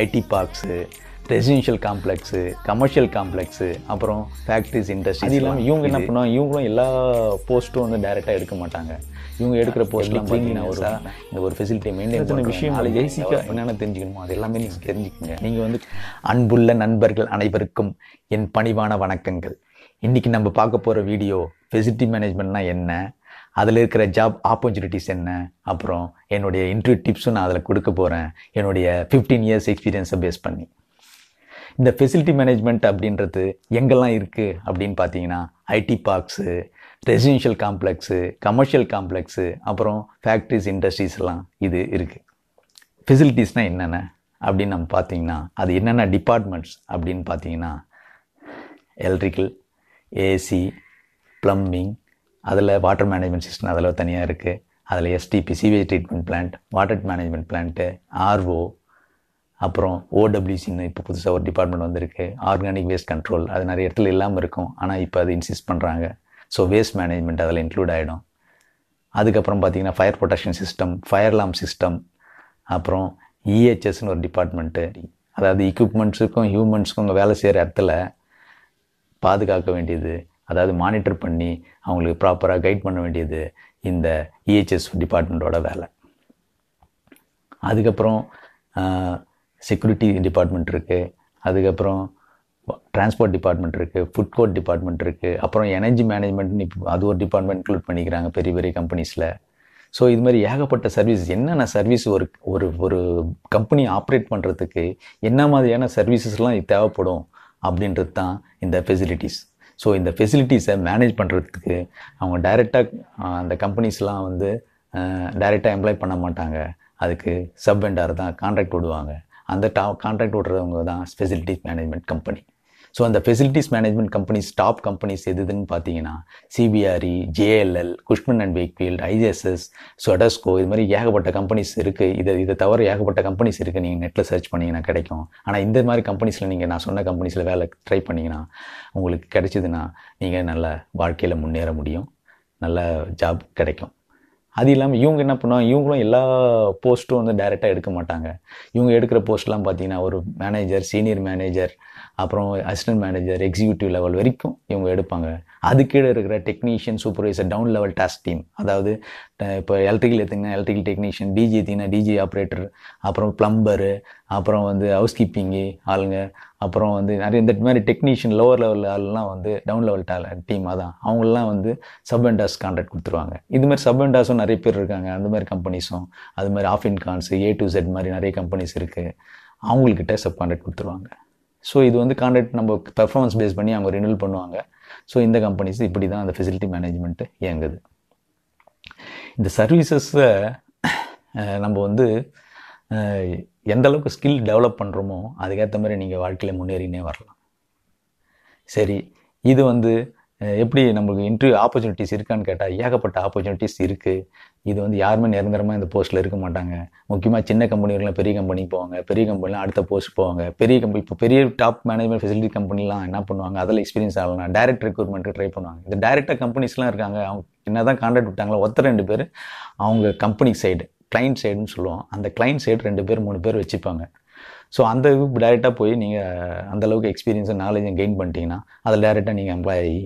ID parks, residential complex, commercial complex, அப்புறம் factories, industries. அது இல்லாமல் இவங்க என்ன பண்ணுவாங்க, இவங்களும் எல்லா போஸ்ட்டும் வந்து டைரெக்டாக எடுக்க மாட்டாங்க. இவங்க எடுக்கிற போஸ்ட்லாம் பார்த்தீங்கன்னா இந்த ஒரு ஃபெசிலிட்டி மெயின்டைன் பண்ண விஷயம் நாலு பேசிக்காக என்னென்ன தெரிஞ்சுக்கணுமோ அது எல்லாமே நீங்கள் தெரிஞ்சுக்கோங்க. நீங்கள் வந்து அன்புள்ள நண்பர்கள் அனைவருக்கும் என் பணிவான வணக்கங்கள். இன்றைக்கி நம்ம பார்க்க போகிற வீடியோ ஃபெசிலிட்டி மேனேஜ்மெண்ட்னா என்ன, அதில் இருக்கிற ஜாப் ஆப்பர்ச்சுனிட்டிஸ் என்ன, அப்புறம் என்னுடைய இன்டர்வியூ டிப்ஸும் நான் அதில் கொடுக்க போகிறேன் என்னுடைய 15 இயர்ஸ் எக்ஸ்பீரியன்ஸை பேஸ் பண்ணி. இந்த ஃபெசிலிட்டி மேனேஜ்மெண்ட் அப்படின்றது எங்கெல்லாம் இருக்குது அப்படின்னு பார்த்தீங்கன்னா IT parks, residential complex, commercial complex, அப்புறம் ஃபேக்ட்ரிஸ், இண்டஸ்ட்ரீஸ்லாம் இது இருக்குது. ஃபெசிலிட்டிஸ்னால் என்னென்ன அப்படின்னு நம்ம பார்த்தீங்கன்னா அது என்னென்ன டிபார்ட்மெண்ட்ஸ் அப்படின்னு பார்த்தீங்கன்னா எலக்ட்ரிக்கல், ஏசி, ப்ளம்பிங், அதில் வாட்டர் மேனேஜ்மெண்ட் சிஸ்டம் அதில் தனியாக இருக்குது. அதில் SDP sewage treatment plant, water management plant, RO, அப்புறம் ஓடபிள்யூசின்னு இப்போ புதுசாக ஒரு டிபார்ட்மெண்ட் வந்திருக்கு. ஆர்கானிக் வேஸ்ட் கண்ட்ரோல், அது நிறைய இடத்துல இல்லாமல் இருக்கும், ஆனால் இப்போ அது இன்சிஸ்ட் பண்ணுறாங்க. ஸோ வேஸ்ட் மேனேஜ்மெண்ட் அதில் இன்க்ளூட் ஆகிடும். அதுக்கப்புறம் பார்த்திங்கன்னா fire protection system, fire alarm system, அப்புறம் இஹெச்எஸ்ன்னு ஒரு டிபார்ட்மெண்ட்டு, அதாவது எக்யூப்மெண்ட்ஸுக்கும் ஹியூமன்ஸுக்கும் வேலை செய்கிற இடத்துல பாதுகாக்க வேண்டியது, அதாவது மானிட்டர் பண்ணி அவங்களுக்கு ப்ராப்பராக கைட் பண்ண வேண்டியது இந்த இஹெச்எஸ் டிபார்ட்மெண்ட்டோட வேலை. அதுக்கப்புறம் செக்யூரிட்டி டிபார்ட்மெண்ட் இருக்குது, அதுக்கப்புறம் டிரான்ஸ்போர்ட் டிபார்ட்மெண்ட் இருக்குது, ஃபுட் கோர்ட் டிபார்ட்மெண்ட் இருக்குது, அப்புறம் எனர்ஜி மேனேஜ்மெண்ட்னு இப்போ அது ஒரு டிபார்ட்மெண்ட் இன்க்ளூட் பண்ணிக்கிறாங்க பெரிய பெரிய கம்பெனிஸில். ஸோ இது மாதிரி ஏகப்பட்ட சர்வீஸ், என்னென்ன சர்வீஸ் ஒரு ஒரு ஒரு கம்பெனி ஆப்ரேட் பண்ணுறதுக்கு என்ன மாதிரியான சர்வீசஸ்லாம் தேவைப்படும் அப்படின்றது தான் இந்த ஃபெசிலிட்டிஸ். ஸோ இந்த ஃபெசிலிட்டிஸை மேனேஜ் பண்ணுறதுக்கு அவங்க டைரெக்டாக அந்த கம்பெனிஸ்லாம் வந்து டைரெக்டாக எம்ப்ளாய் பண்ண மாட்டாங்க. அதுக்கு சப் வெண்டார் தான் கான்ட்ராக்ட் விடுவாங்க. அந்த கான்ட்ராக்ட் விடுறவங்க தான் ஃபெசிலிட்டிஸ் மேனேஜ்மெண்ட் கம்பெனி. ஸோ அந்த facilities management companies top companies எதுன்னு பார்த்தீங்கன்னா சிபிஆர்இ, ஜேஎல்எல், குஷ்மன் அண்ட் வேக்ஃபீல்ட், ஐஎஸ்எஸ், சொடஸ்கோ, இது மாதிரி ஏகப்பட்ட கம்பெனிஸ் இருக்குது. இதை தவிர ஏகப்பட்ட கம்பெனிஸ் இருக்குது. நீங்கள் நெட்டில் சர்ச் பண்ணிங்கன்னா கிடைக்கும். ஆனால் இந்த மாதிரி கம்பெனிஸில் நீங்கள் நான் சொன்ன கம்பெனிஸில் வேலை ட்ரை பண்ணிங்கன்னா உங்களுக்கு கிடைச்சிதுன்னா நீங்கள் நல்ல வாழ்க்கையில் முன்னேற முடியும், நல்ல ஜாப் கிடைக்கும். அது இல்லாமல் இவங்க என்ன பண்ணுவாங்க, இவங்களும் எல்லா போஸ்ட்டும் வந்து டைரெக்டாக எடுக்க மாட்டாங்க. இவங்க எடுக்கிற போஸ்ட்லாம் பார்த்தீங்கன்னா ஒரு மேனேஜர், சீனியர் மேனேஜர், அப்புறம் அசிஸ்டன்ட் மேனேஜர், எக்ஸிக்யூட்டிவ் லெவல் வரைக்கும் இவங்க எடுப்பாங்க. அது கீழே இருக்கிற technician, supervisor, down level task team, அதாவது இப்போ எலக்ட்ரிக்கல் எடுத்திங்கன்னா எலக்ட்ரிக்கல் டெக்னீஷியன், டிஜி எடுத்திங்கன்னா டிஜி ஆப்ரேட்டர், அப்புறம் ப்ளம்பரு, அப்புறம் வந்து ஹவுஸ் கீப்பிங்கு ஆளுங்க, அப்புறம் வந்து நிறைய இந்த மாதிரி டெக்னீஷியன் லோவர் லெவல் ஆளுலாம் வந்து டவுன் லெவல் டீம், அதான் அவங்களெலாம் வந்து சப் வெண்டார்ஸ் கான்ட்ராக்ட் கொடுத்துருவாங்க. இது மாதிரி சப் வெண்டார்ஸும் நிறைய பேர் இருக்காங்க. அந்த மாதிரி கம்பெனிஸும் அது மாதிரி ஆஃபின்கான்ஸ், A to Z மாதிரி நிறைய கம்பெனிஸ் இருக்குது. அவங்கக்கிட்ட சப் கான்ட்ராக்ட் கொடுத்துருவாங்க. ஸோ இது வந்து கான்ட்ராக்ட் நம்ம பெர்ஃபார்மன்ஸ் பேஸ் பண்ணி அவங்க ரினியூல் பண்ணுவாங்க. ஸோ இந்த கம்பெனிஸ் இப்படி தான் அந்த ஃபெசிலிட்டி மேனேஜ்மெண்ட்டு இயங்குது. இந்த சர்வீசஸை நம்ம வந்து எந்த அளவுக்கு ஸ்கில் டெவலப் பண்ணுறோமோ அதுக்கேற்ற மாதிரி நீங்கள் வாழ்க்கையில் முன்னேறினே வரலாம். சரி, இது வந்து எப்படி நம்மளுக்கு இன்டர்வியூ ஆப்பர்ச்சுனிட்டிஸ் இருக்கான்னு கேட்டால் ஏகப்பட்ட ஆப்பர்ச்சுனிட்டிஸ் இருக்குது. இது வந்து யாருமே நிரந்தரமாக இந்த போஸ்ட்டில் இருக்க மாட்டாங்க. முக்கியமாக சின்ன கம்பெனிகள்லாம் பெரிய கம்பெனிக்கு போவாங்க, பெரிய கம்பெனிலாம் அடுத்த போஸ்ட் போவாங்க. பெரிய கம்பெனி இப்போ பெரிய டாப் மேனேஜ்மெண்ட் ஃபெசிலிட்டி கம்பெனிலாம் என்ன பண்ணுவாங்க, அதில் எக்ஸ்பீரியன்ஸ் ஆகலாம் டைரக்ட் ரெக்ரூட்மெண்ட்டுக்கு ட்ரை பண்ணுவாங்க. இந்த டைரெக்டாக கம்பெனிஸ்லாம் இருக்காங்க, அவங்க என்ன தான் கான்ட்ராக்ட் விட்டாங்களோ ஒருத்தர் 2 பேர் அவங்க கம்பெனி சைடு, கிளைண்ட் சைடுன்னு சொல்லுவோம், அந்த கிளைண்ட் சைடு 2 பேர் 3 பேர் வச்சுப்பாங்க. ஸோ அந்த இதுக்கு டைரெக்டாக போய் நீங்கள் அந்தளவுக்கு எக்ஸ்பீரியன்ஸும் நாலேஜும் கெயின் பண்ணிட்டீங்கன்னா அதில் டைரெக்டாக நீங்கள் எம்ப்ளாய் ஆகி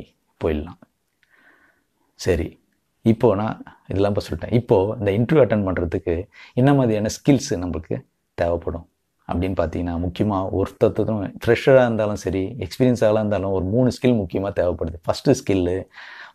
போயிடலாம். சரி, இப்போது நான் இதெல்லாம் இப்போ சொல்லிட்டேன். இப்போது இந்த இன்டர்வியூ அட்டன் பண்ணுறதுக்கு என்ன மாதிரியான ஸ்கில்ஸு நம்மளுக்கு தேவைப்படும் அப்படின்னு பார்த்தீங்கன்னா முக்கியமாக ஒருத்தரும் ஃப்ரெஷராக இருந்தாலும் சரி, எக்ஸ்பீரியன்ஸாக இருந்தாலும் ஒரு 3 ஸ்கில் முக்கியமாக தேவைப்படுது. ஃபஸ்ட்டு ஸ்கில்லு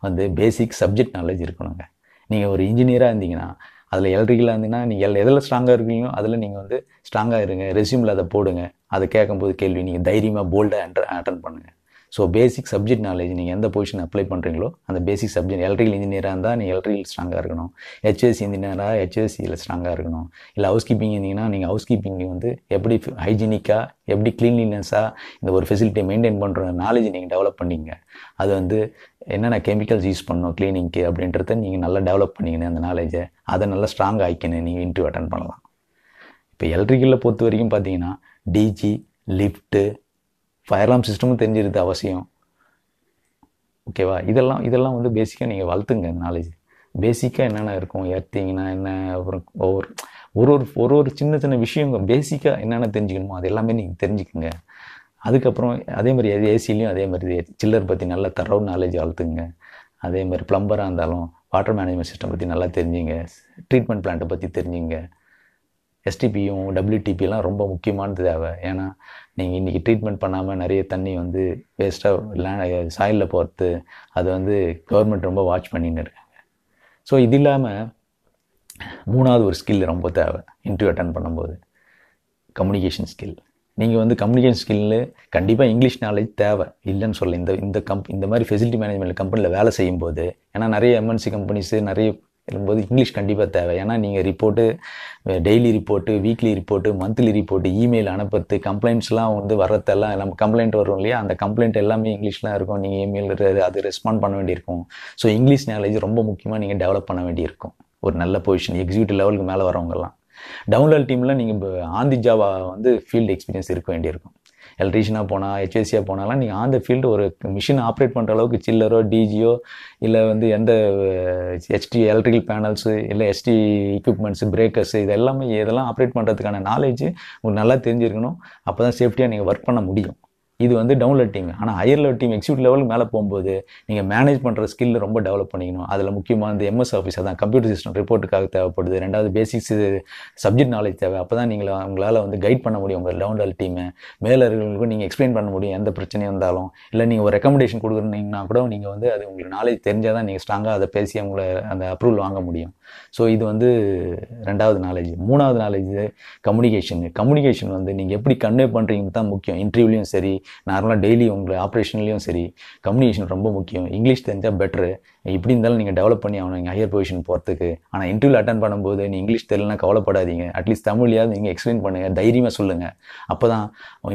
வந்து பேசிக் சப்ஜெக்ட் நாலேஜ் இருக்கணுங்க. நீங்கள் ஒரு இன்ஜினியராக இருந்தீங்கன்னா அதில் எலக்ட்ரிக்கலாக இருந்தீங்கன்னா நீங்கள் எதில் ஸ்ட்ராங்காக இருக்கீங்களோ அதில் நீங்கள் வந்து ஸ்ட்ராங்காக இருங்க. ரெஸ்யூமில் அதை போடுங்க. அதை கேட்கும்போது கேள்வி நீங்கள் தைரியமாக போல்டாக அட்டன் பண்ணுங்கள். ஸோ பேசிக் சப்ஜெக்ட் நாலேஜ் நீங்கள் எந்த பொசிஷன் அப்ளை பண்ணுறீங்களோ அந்த பேசிக் சப்ஜெக்ட், எலக்ட்ரிக்கல் இன்ஜினியராக இருந்தால் நீங்கள் எலக்ட்ரிக்கல் ஸ்ட்ராங்காக இருக்கணும், HVAC இன்ஜினியராக HVACயில் ஸ்ட்ராங்காக இருக்கணும், இல்லை ஹவுஸ் கீப்பிங் இருந்தீங்கன்னா நீங்கள் ஹவுஸ் கீப்பிங் வந்து எப்படி ஹைஜீனிக்காக, எப்படி க்ளீன்லினஸாக இந்த ஒரு ஃபெசிலிட்டியை மெயின்டைன் பண்ணுற நாலேஜ் நீங்கள் டெவலப் பண்ணிங்க. அது வந்து என்னென்ன கெமிக்கல்ஸ் யூஸ் பண்ணணும் க்ளீனிங்க்கு அப்படின்றத நீங்கள் நல்லா டெவலப் பண்ணிக்கணும். அந்த நாலேஜை அதை நல்லா ஸ்ட்ராங் ஆகிக்கணும், நீங்கள் இன்டர்வியூ அட்டன் பண்ணலாம். இப்போ எலக்ட்ரிக்கலில் பொறுத்த வரைக்கும் பார்த்தீங்கன்னா டிஜி, லிஃப்ட்டு, ஃபயர் அலார்ம் சிஸ்டமும் தெரிஞ்சிருது அவசியம். ஓகேவா? இதெல்லாம் வந்து பேசிக்காக நீங்கள் வளர்த்துங்க நாலேஜ். பேசிக்காக என்னென்ன இருக்கும், எர்த்திங்னா என்ன, அப்புறம் ஒரு சின்ன சின்ன விஷயங்க பேசிக்காக என்னென்ன தெரிஞ்சுக்கணுமோ அது எல்லாமே நீங்கள் தெரிஞ்சுக்குங்க. அதுக்கப்புறம் அதே மாதிரி ஏசிலையும் அதே மாதிரி சில்லர் பற்றி நல்லா தரவு நாலேஜ் வளர்த்துங்க. அதே மாதிரி ப்ளம்பராக இருந்தாலும் வாட்டர் மேனேஜ்மெண்ட் சிஸ்டம் பற்றி நல்லா தெரிஞ்சுங்க. ட்ரீட்மெண்ட் பிளான்ட்டை பற்றி தெரிஞ்சுங்க. எஸ்டிபியும் டபிள்யூடிபிலாம் ரொம்ப முக்கியமானது தேவை. ஏன்னா நீங்கள் இன்றைக்கி ட்ரீட்மெண்ட் பண்ணாமல் நிறைய தண்ணி வந்து வேஸ்ட்டாக சாயிலில் போகிறது, அது வந்து கவர்மெண்ட் ரொம்ப வாட்ச் பண்ணின்னு இருக்காங்க. ஸோ இது இல்லாமல் 3வது ஒரு ஸ்கில் ரொம்ப தேவை இன்டர்வியூ அட்டன் பண்ணும்போது, கம்யூனிகேஷன் ஸ்கில். நீங்கள் வந்து கம்யூனிகேஷன் ஸ்கில்லு கண்டிப்பாக இங்கிலீஷ் நாலேஜ் தேவை, இல்லைன்னு சொல்ல. இந்த மாதிரி ஃபெசிலிட்டி மேனேஜ்மெண்ட் கம்பெனியில் வேலை செய்யும்போது, ஏன்னா நிறைய எம்என்சி கம்பெனிஸு நிறைய இருக்கும்போது இங்கிலீஷ் கண்டிப்பாக தேவை. ஏன்னா நீங்கள் report, daily report, weekly report, monthly report, email அனுப்புறது, கம்ப்ளைண்ட்ஸ்லாம் வந்து வர்றதெல்லாம் நம்ம கம்ப்ளைண்ட் வரும் இல்லையா, அந்த கம்ப்ளைண்ட் எல்லாமே இங்கிலீஷ்லாம் இருக்கும். நீங்கள் இமெயில் அது ரெஸ்பாண்ட் பண்ண வேண்டியிருக்கும். ஸோ இங்கிலீஷ் நாலேஜ் ரொம்ப முக்கியமாக நீங்கள் டெவலப் பண்ண வேண்டியிருக்கும். ஒரு நல்ல பொசிஷன் எக்ஸிக்யூட்டிவ் லெவலுக்கு மேலே வரவங்கலாம். டவுன்லெவல் டீமில் நீங்கள் இப்போ ஆந்தி ஜாவா வந்து ஃபீல்டு எக்ஸ்பீரியன்ஸ் இருக்க வேண்டியிருக்கும். எலக்ட்ரீஷியனாக போனால், ஹெச்எஸ்சியாக போனாலாம் நீங்கள் ஆன் த ஃபீல்டு ஒரு மிஷின் ஆப்ரேட் பண்ணுற அளவுக்கு சில்லரோ டிஜியோ இல்லை வந்து எந்த ஹெச்டி எலக்ட்ரிக்கல் பேனல்ஸு இல்லை எஸ்டி எக்யூப்மெண்ட்ஸு, பிரேக்கர்ஸு, இதெல்லாம் ஆப்ரேட் பண்ணுறதுக்கான நாலேஜ் உங்களுக்கு நல்லா தெரிஞ்சிருக்கணும். அப்போ தான் சேஃப்டியாக நீங்கள் ஒர்க் பண்ண முடியும். இது வந்து டவுன்லெவல் டீம். ஆனால் ஹையர் லெவல் டீம் எக்ஸிக்யூட்டிவ் லெவலுக்கு மேலே போகும்போது நீங்கள் மேனேஜ் பண்ணுற ஸ்கில் ரொம்ப டெவலப் பண்ணிக்கணும். அதில் முக்கியமாக இந்த எம்எஸ் ஆஃபீஸ், அதான் கம்ப்யூட்டர் சிஸ்டம் ரிப்போர்ட்டுக்காக தேவைப்படுது. 2வது பேசிக்ஸ் சப்ஜெக்ட் நாலேஜ் தேவை. அப்போ தான் உங்களால் வந்து கைட் பண்ண முடியும் உங்கள் டவுன்லெவல் டீமை. மேலே இருக்கிறவங்களுக்கும் நீங்கள் எக்ஸ்பிளைன் பண்ண முடியும் எந்த பிரச்சனையும் இருந்தாலும். இல்லை நீங்கள் ஒரு ரெக்கமெண்டேஷன் கொடுக்குறீங்கன்னா கூட நீங்கள் வந்து அது உங்களுக்கு நாலேஜ் தெரிஞ்சால் தான் நீங்கள் ஸ்ட்ராங்காக அதை பேசி அவங்கள அந்த அப்ரூவல் வாங்க முடியும். ஸோ இது வந்து 2வது நாலேஜ். 3வது நாலேஜ் கம்யூனிகேஷன் வந்து நீங்கள் எப்படி கன்வே பண்ணுறீங்கன்னு தான் முக்கியம். இன்டர்வியூலையும் சரி, நார்மலாக டெய்லி உங்களை ஆப்ரேஷன்லேயும் சரி, கம்யூனிகேஷன் ரொம்ப முக்கியம். இங்கிலீஷ் தெரிஞ்சால் பெட்ரு. இப்படி இருந்தாலும் நீங்கள் டெவலப் பண்ணி ஆகணும் நீங்கள் ஹையர் பொசிஷன் போகிறதுக்கு. ஆனால் இன்டர்வியூ அட்டன் பண்ணும்போது நீ இங்கிலீஷ் தெரியலனா கவலைப்படாதீங்க. அட்லீஸ்ட் தமிழ்லையாவது நீங்கள் எக்ஸ்பிளைன் பண்ணுங்கள், தைரியமாக சொல்லுங்கள். அப்போ தான்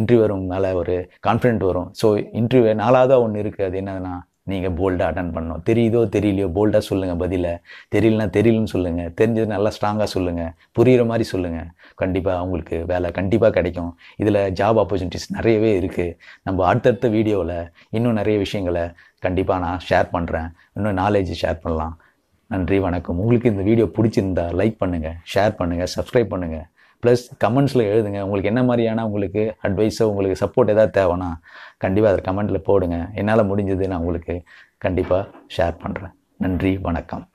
இன்டர்வியூ மேலே ஒரு கான்ஃபிடென்ட் வரும். ஸோ இன்டர்வியூ 4வதாக ஒன்று இருக்குது. அது என்னதுன்னா, நீங்கள் போல்டாக அட்டன் பண்ணணும். தெரியுதோ தெரியலையோ போல்டாக சொல்லுங்கள் பதில. தெரியலன்னு சொல்லுங்கள். தெரிஞ்சது நல்லா ஸ்ட்ராங்காக சொல்லுங்கள். புரிகிற மாதிரி சொல்லுங்கள். கண்டிப்பாக அவங்களுக்கு வேலை கண்டிப்பாக கிடைக்கும். இதில் ஜாப் ஆப்பர்ச்சுனிட்டிஸ் நிறையவே இருக்குது. நம்ம அடுத்தடுத்த வீடியோவில் இன்னும் நிறைய விஷயங்களை கண்டிப்பாக நான் ஷேர் பண்ணுறேன். இன்னும் நாலேஜ் ஷேர் பண்ணலாம். நன்றி, வணக்கம். உங்களுக்கு இந்த வீடியோ பிடிச்சிருந்தா லைக் பண்ணுங்கள், ஷேர் பண்ணுங்கள், சப்ஸ்கிரைப் பண்ணுங்கள். ப்ளஸ் கமெண்ட்ஸில் எழுதுங்க. உங்களுக்கு என்ன மாதிரியான உங்களுக்கு அட்வைஸோ, உங்களுக்கு சப்போர்ட் எதாவது தேவைன்னா கண்டிப்பாக அதை கமெண்ட்டில் போடுங்க. என்னால் முடிஞ்சது நான் உங்களுக்கு கண்டிப்பாக ஷேர் பண்ணுறேன். நன்றி, வணக்கம்.